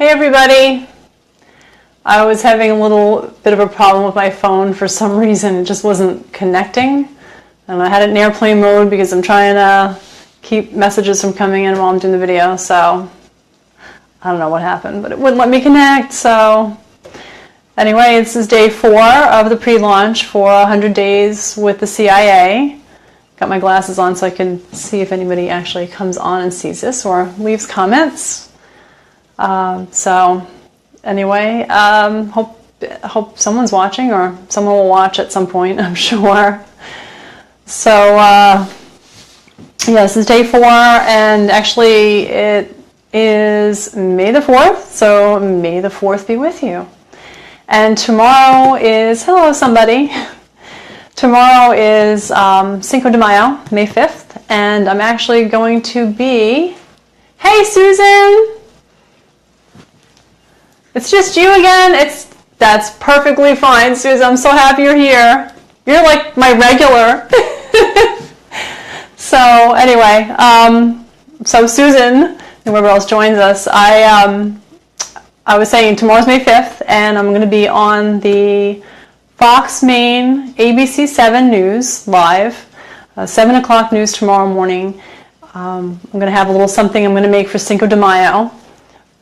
Hey everybody! I was having a little bit of a problem with my phone for some reason. It just wasn't connecting. And I had it in airplane mode because I'm trying to keep messages from coming in while I'm doing the video. So I don't know what happened, but it wouldn't let me connect. So anyway, this is day 4 of the pre-launch for 100 days with the CIA. Got my glasses on so I can see if anybody actually comes on and sees this or leaves comments. So anyway, hope someone's watching, or someone will watch at some point, I'm sure. So yeah, this is day 4, and actually it is May the 4th, so may the 4th be with you. And tomorrow is, hello somebody, tomorrow is Cinco de Mayo, May 5th, and I'm actually going to be, hey Susan! It's just you again. That's perfectly fine, Susan. I'm so happy you're here. You're like my regular. So anyway, so Susan, whoever else joins us, I was saying tomorrow's May 5th, and I'm going to be on the Fox Main ABC 7 News live, 7 o'clock news tomorrow morning. I'm going to have a little something I'm going to make for Cinco de Mayo.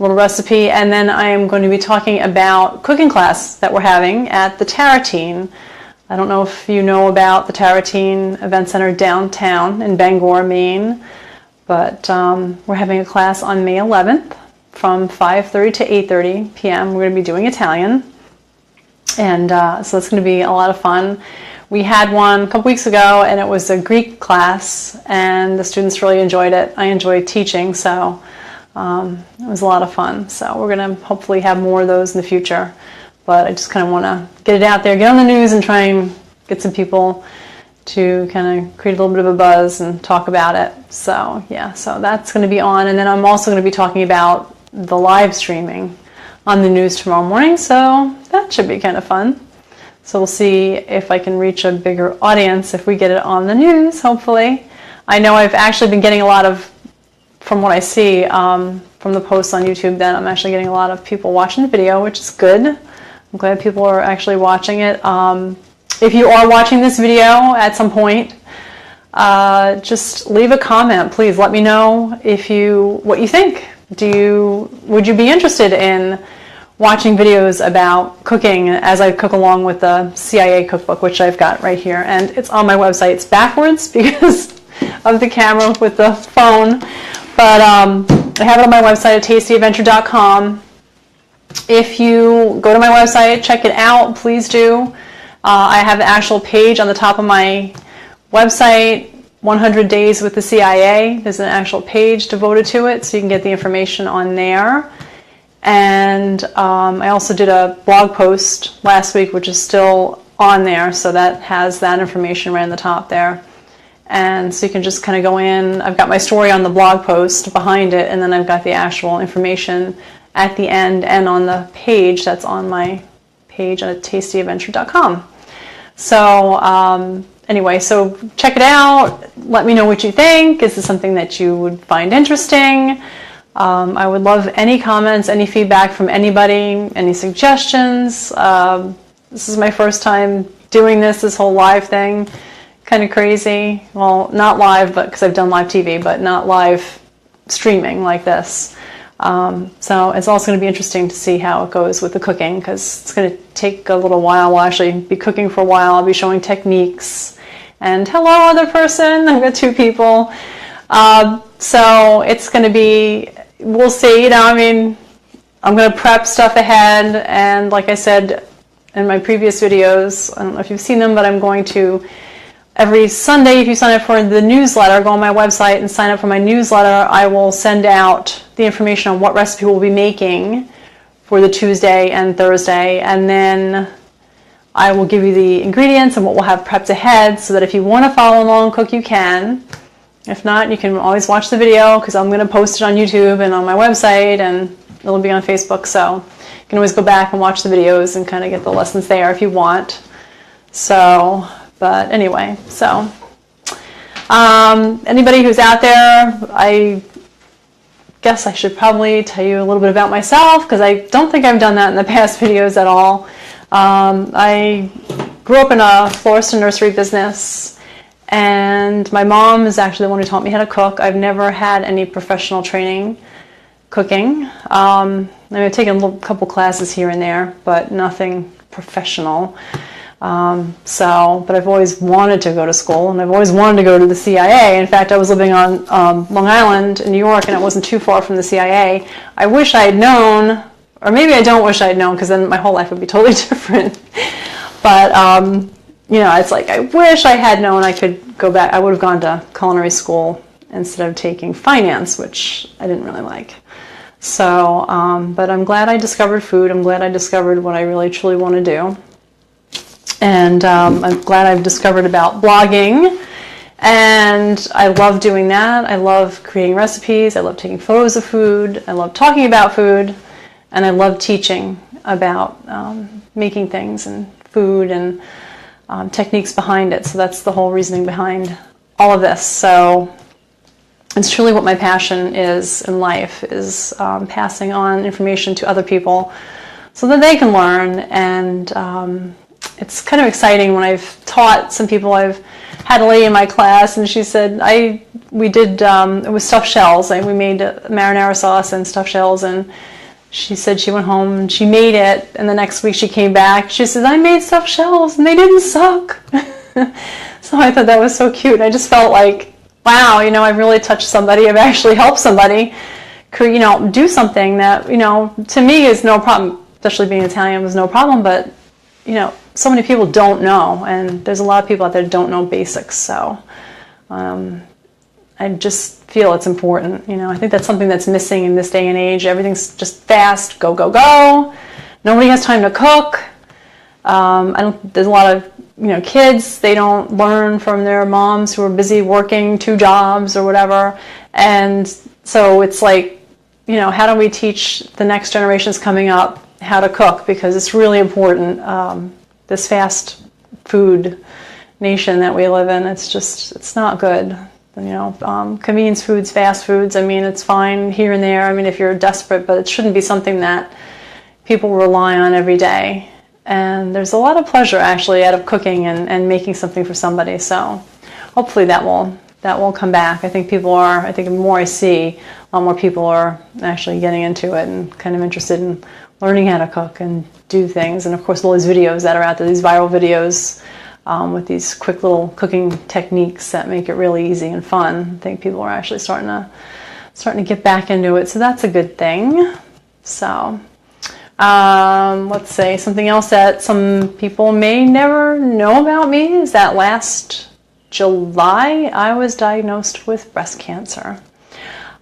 Little recipe, and then I am going to be talking about cooking class that we're having at the Tarotine. I don't know if you know about the Tarotine Event Center downtown in Bangor, Maine, but we're having a class on May 11th from 5:30 to 8:30 p.m. We're going to be doing Italian, and so it's going to be a lot of fun. We had one a couple weeks ago, and it was a Greek class, and the students really enjoyed it. I enjoyed teaching, so it was a lot of fun. So we're going to hopefully have more of those in the future. But I just kind of want to get it out there, get on the news, and try and get some people to kind of create a little bit of a buzz and talk about it. So yeah, so that's going to be on. And then I'm also going to be talking about the live streaming on the news tomorrow morning. So that should be kind of fun. So we'll see if I can reach a bigger audience if we get it on the news, hopefully. I know I've actually been getting a lot of, from what I see from the posts on YouTube, then I'm actually getting a lot of people watching the video, which is good. I'm glad people are actually watching it. If you are watching this video at some point, just leave a comment, please. Let me know what you think. Would you be interested in watching videos about cooking as I cook along with the CIA cookbook, which I've got right here, and it's on my website. It's backwards because of the camera with the phone. But I have it on my website at tastyadventure.com. If you go to my website, check it out, please do. I have an actual page on the top of my website, 100 Days with the CIA. There's an actual page devoted to it, so you can get the information on there. And I also did a blog post last week, which is still on there, so that has that information right on the top there. And so you can just kind of go in. I've got my story on the blog post behind it, and then I've got the actual information at the end and on the page that's on my page at tastyadventure.com. So anyway, so check it out. Let me know what you think. Is this something that you would find interesting? I would love any comments, any feedback from anybody, any suggestions. This is my first time doing this whole live thing. Kind of crazy. Well, not live, but because I've done live TV, but not live streaming like this. So it's also going to be interesting to see how it goes with the cooking, because it's going to take a little while. We'll actually be cooking for a while. I'll be showing techniques. And hello, other person. I've got 2 people. So it's going to be, we'll see. I mean, I'm going to prep stuff ahead. And like I said in my previous videos, I don't know if you've seen them, but I'm going to, every Sunday, if you sign up for the newsletter, go on my website and sign up for my newsletter, I will send out the information on what recipe we'll be making for the Tuesday and Thursday, and then I will give you the ingredients and what we'll have prepped ahead, so that if you want to follow along, cook, you can. If not, you can always watch the video, because I'm going to post it on YouTube and on my website, and it'll be on Facebook, so you can always go back and watch the videos and kind of get the lessons there if you want. So, but anyway, so anybody who's out there, I guess I should probably tell you a little bit about myself, because I don't think I've done that in the past videos at all. I grew up in a florist and nursery business, and my mom is actually the one who taught me how to cook. I've never had any professional training cooking. I've taken a couple classes here and there, but nothing professional. But I've always wanted to go to school, and I've always wanted to go to the CIA. In fact, I was living on Long Island in New York, and it wasn't too far from the CIA. I wish I had known, or maybe I don't wish I had known, because then my whole life would be totally different. But you know, it's like I wish I had known I could go back. I would have gone to culinary school instead of taking finance, which I didn't really like. So, but I'm glad I discovered food. I'm glad I discovered what I really truly want to do. And I'm glad I've discovered about blogging, and I love doing that. I love creating recipes. I love taking photos of food. I love talking about food, and I love teaching about making things and food and techniques behind it. So that's the whole reasoning behind all of this. So it's truly what my passion is in life, is passing on information to other people so that they can learn. And it's kind of exciting when I've taught some people. I've had a lady in my class, and she said, we did, it was stuffed shells. We made marinara sauce and stuffed shells, and she said she went home and she made it, and the next week she came back. She said, I made stuffed shells and they didn't suck. So I thought that was so cute. I just felt like, wow, you know, I've really touched somebody. I've actually helped somebody, you know, do something that, you know, to me is no problem, especially being Italian was no problem, but, you know, so many people don't know, and there's a lot of people out there that don't know basics. So I just feel it's important. You know, I think that's something that's missing in this day and age. Everything's just fast, go, go, go. Nobody has time to cook. There's a lot of, you know, kids, they don't learn from their moms who are busy working 2 jobs or whatever. And so it's like, you know, how do we teach the next generations coming up how to cook? Because it's really important. This fast food nation that we live in, it's not good. You know, convenience foods, fast foods, I mean, it's fine here and there. I mean, if you're desperate, but it shouldn't be something that people rely on every day. And there's a lot of pleasure actually out of cooking and making something for somebody. So hopefully that will come back. I think the more I see, a lot more people are actually getting into it and kind of interested in learning how to cook and do things. And of course, all these videos that are out there, these viral videos with these quick little cooking techniques that make it really easy and fun. I think people are actually starting to get back into it. So that's a good thing. So let's say something else that some people may never know about me is that last July I was diagnosed with breast cancer.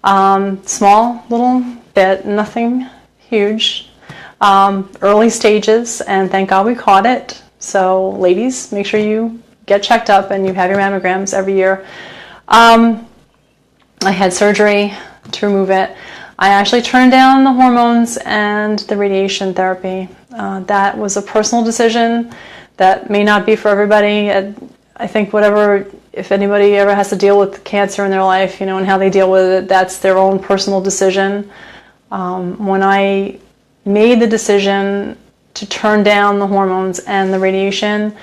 Small little bit, nothing huge. Early stages, and thank God we caught it. So ladies, make sure you get checked up and you have your mammograms every year. I had surgery to remove it. I actually turned down the hormones and the radiation therapy. That was a personal decision that may not be for everybody. I think if anybody ever has to deal with cancer in their life, you know, and how they deal with it, that's their own personal decision. When I made the decision to turn down the hormones and the radiation,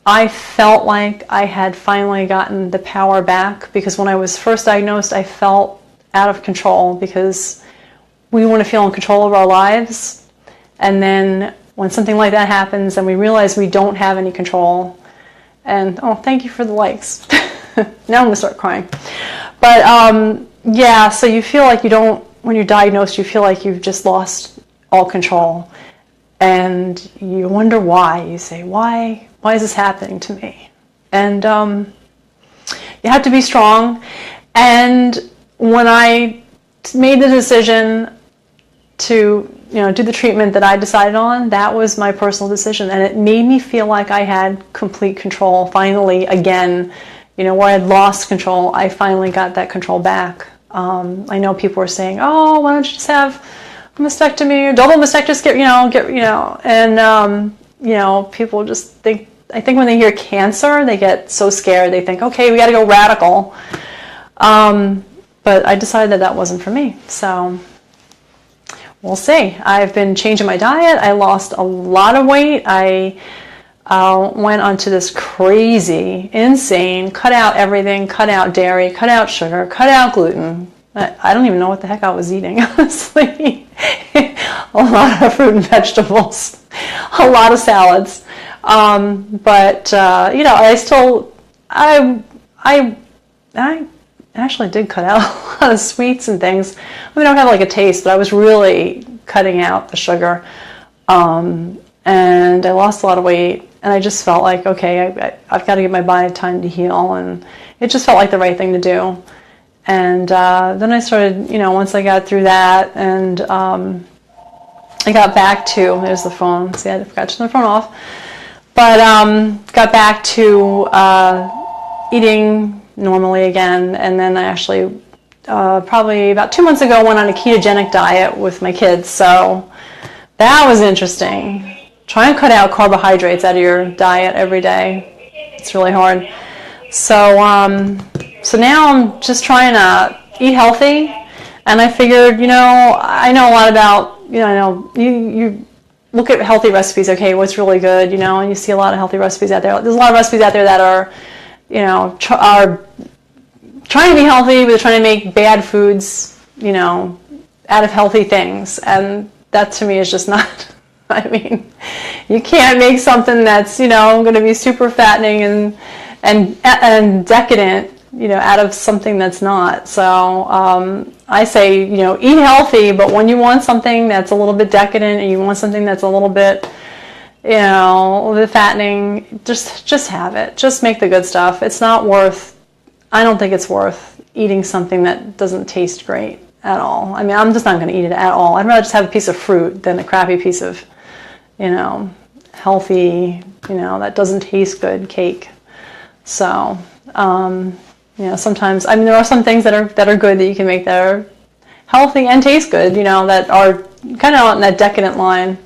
I felt like I had finally gotten the power back, because when I was first diagnosed, I felt out of control, because we want to feel in control of our lives. And then when something like that happens and we realize we don't have any control, and oh, thank you for the likes. Now I'm going to start crying. But yeah, so you feel like when you're diagnosed, you feel like you've just lost all control. And you wonder why. You say, why is this happening to me? And you have to be strong. And when I made the decision to, you know, do the treatment that I decided on, that was my personal decision, and it made me feel like I had complete control finally again. You know, where I had lost control, I finally got that control back. I know people are saying, oh, why don't you just have a mastectomy or double mastectomy, and you know, people just think, I think when they hear cancer, they get so scared. They think, okay, we got to go radical. but I decided that that wasn't for me. So we'll see. I've been changing my diet. I lost a lot of weight. I went onto this crazy, insane, cut out everything, cut out dairy, cut out sugar, cut out gluten. I don't even know what the heck I was eating, honestly. A lot of fruit and vegetables, a lot of salads. But you know, I actually did cut out a lot of sweets and things. I mean, I don't have like a taste, but I was really cutting out the sugar. And I lost a lot of weight, and I just felt like, okay, I've got to give my body time to heal, and it just felt like the right thing to do. And then I started, you know, once I got through that, and I got back to, there's the phone, see, I forgot to turn the phone off, but got back to eating normally again, and then I actually, probably about 2 months ago, went on a ketogenic diet with my kids, so that was interesting. Try and cut out carbohydrates out of your diet every day. It's really hard. So, so now I'm just trying to eat healthy, and I figured, you know, I know a lot about, you know, I know you look at healthy recipes, okay, what's really good, you know, and you see a lot of healthy recipes out there. There's a lot of recipes out there that are, you know, are trying to be healthy, but they're trying to make bad foods, you know, out of healthy things, and that to me is just not, I mean, you can't make something that's, you know, going to be super fattening and decadent, you know, out of something that's not. So I say, you know, eat healthy, but when you want something that's a little bit decadent and you want something that's a little bit, you know, a little bit fattening, just have it. Just make the good stuff. It's not worth, I don't think it's worth eating something that doesn't taste great at all. I mean, I'm just not going to eat it at all. I'd rather just have a piece of fruit than a crappy piece of, you know, healthy, you know, that doesn't taste good cake. So, you know, sometimes, I mean, there are some things that are good that you can make that are healthy and taste good, you know, that are kind of on that decadent line.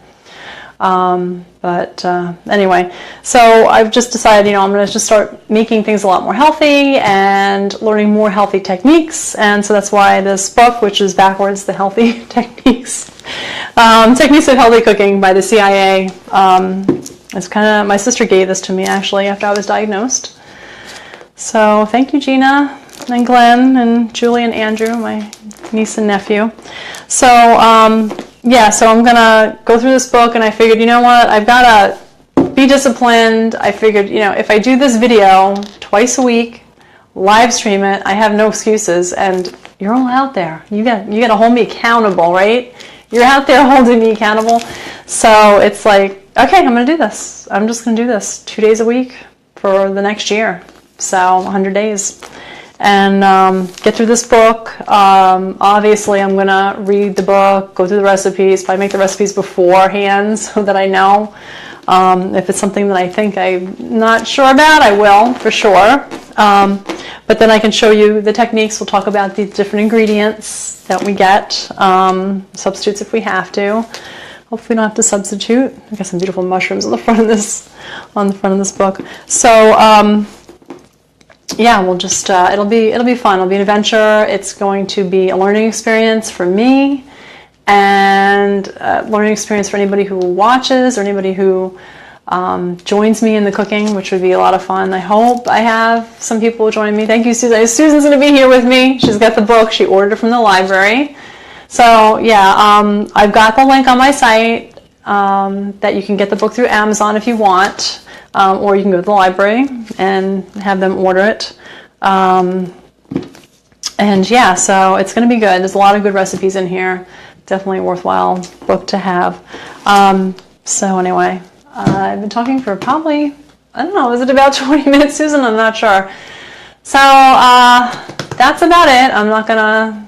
But anyway, so I've just decided, you know, I'm going to just start making things a lot more healthy and learning more healthy techniques. And so that's why this book, which is backwards, the Healthy Techniques, Techniques of Healthy Cooking by the CIA. It's kind of, my sister gave this to me actually after I was diagnosed. So thank you, Gina and Glenn and Julie and Andrew, my niece and nephew. So yeah, so I'm gonna go through this book, and I figured, you know what, I've got to be disciplined. I figured, you know, if I do this video twice a week, live stream it, I have no excuses, and you're all out there. You got to hold me accountable, right? You're out there holding me accountable. So it's like, okay, I'm gonna do this. I'm just gonna do this 2 days a week for the next year. So 100 days. And get through this book. Obviously, I'm going to read the book, go through the recipes, probably make the recipes beforehand so that I know. If it's something that I think I'm not sure about, I will, for sure. But then I can show you the techniques. We'll talk about the different ingredients that we get, substitutes if we have to. Hopefully we don't have to substitute. I got some beautiful mushrooms on the front of this book. So, yeah, we'll just, it'll be fun. It'll be an adventure. It's going to be a learning experience for me, and a learning experience for anybody who watches or anybody who joins me in the cooking, which would be a lot of fun. I hope I have some people join me. Thank you, Susan. Susan's going to be here with me. She's got the book. She ordered it from the library. So, yeah, I've got the link on my site that you can get the book through Amazon if you want. Or you can go to the library and have them order it. And yeah, so it's going to be good. There's a lot of good recipes in here. Definitely a worthwhile book to have. So anyway, I've been talking for probably, I don't know, is it about 20 minutes, Susan? I'm not sure. So that's about it. I'm not going to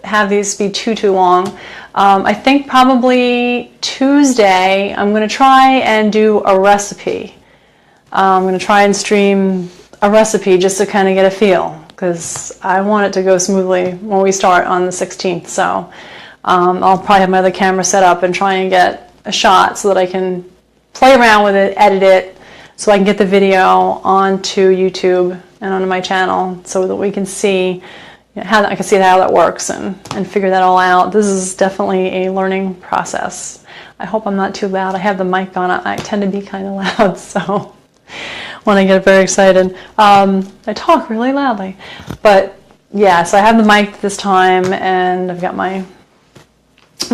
have these be too long. I think probably Tuesday I'm going to try and do a recipe. I'm going to try and stream a recipe just to kind of get a feel, because I want it to go smoothly when we start on the 16th. So I'll probably have my other camera set up and try and get a shot so that I can play around with it, edit it, so I can get the video onto YouTube and onto my channel so that we can see, how I can see how that works and figure that all out. This is definitely a learning process. I hope I'm not too loud. I have the mic on. I tend to be kind of loud, so when I get very excited, I talk really loudly. But yeah, so I have the mic this time, and I've got my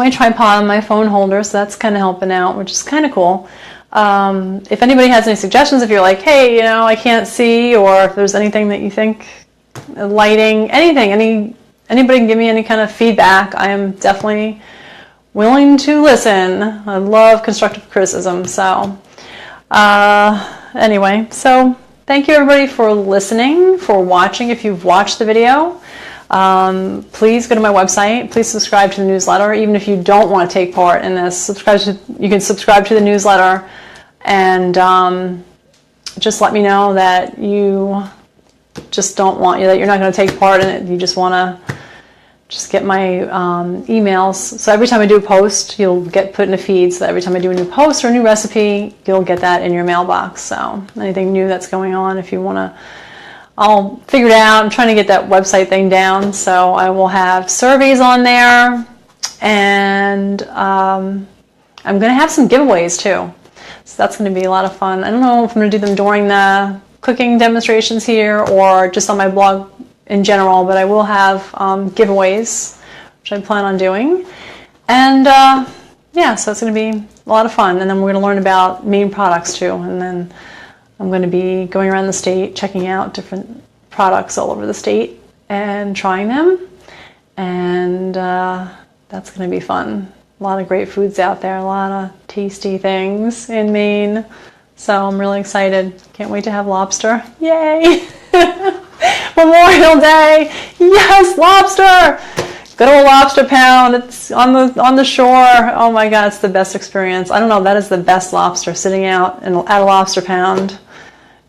tripod and my phone holder, so that's kind of helping out, which is kind of cool. If anybody has any suggestions, if you're like, hey, you know, I can't see, or if there's anything that you think, lighting, anything, anybody can give me any kind of feedback, I am definitely willing to listen. I love constructive criticism. So anyway, so thank you everybody for listening, for watching. If you've watched the video, please go to my website. Please subscribe to the newsletter. Even if you don't want to take part in this, you can subscribe to the newsletter, and just let me know that you just don't want, that you're not going to take part in it. You just want to just get my emails. So every time I do a post, you'll get put in a feed. So every time I do a new post or a new recipe, you'll get that in your mailbox. So anything new that's going on, if you want to, I'll figure it out. I'm trying to get that website thing down. So I will have surveys on there, and I'm going to have some giveaways too. So that's going to be a lot of fun. I don't know if I'm going to do them during the cooking demonstrations here or just on my blog in general, but I will have giveaways, which I plan on doing. And yeah, so it's going to be a lot of fun. And then we're going to learn about Maine products too. And then I'm going to be going around the state, checking out different products all over the state and trying them. And that's going to be fun. A lot of great foods out there, a lot of tasty things in Maine. So I'm really excited. Can't wait to have lobster. Yay! Memorial Day. Yes, lobster. Good old lobster pound. It's on the shore. Oh my God, it's the best experience. I don't know, that is the best lobster, sitting out at a lobster pound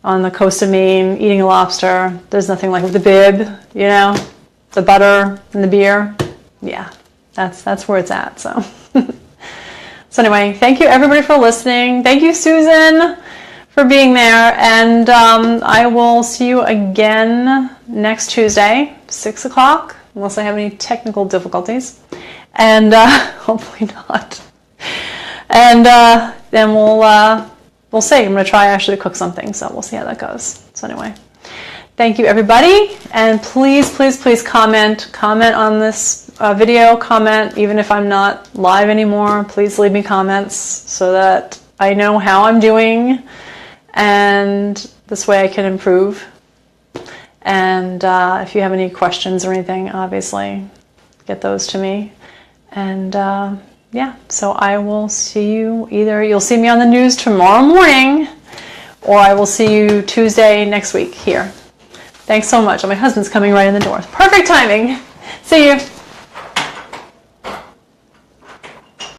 on the coast of Maine, eating a lobster. There's nothing like the bib, you know, the butter and the beer. Yeah, that's where it's at. So. So anyway, thank you everybody for listening. Thank you, Susan, for being there. And I will see you again next Tuesday, 6 o'clock, unless I have any technical difficulties. And hopefully not. And then we'll see. I'm going to try actually to cook something, so we'll see how that goes. So anyway, thank you everybody. And please, please, please comment on this video, comment even if I'm not live anymore. Please leave me comments so that I know how I'm doing, and this way I can improve. And if you have any questions or anything, obviously get those to me. And yeah, so I will see you, either you'll see me on the news tomorrow morning, or I will see you Tuesday next week here. Thanks so much. My husband's coming right in the door. Perfect timing. See you.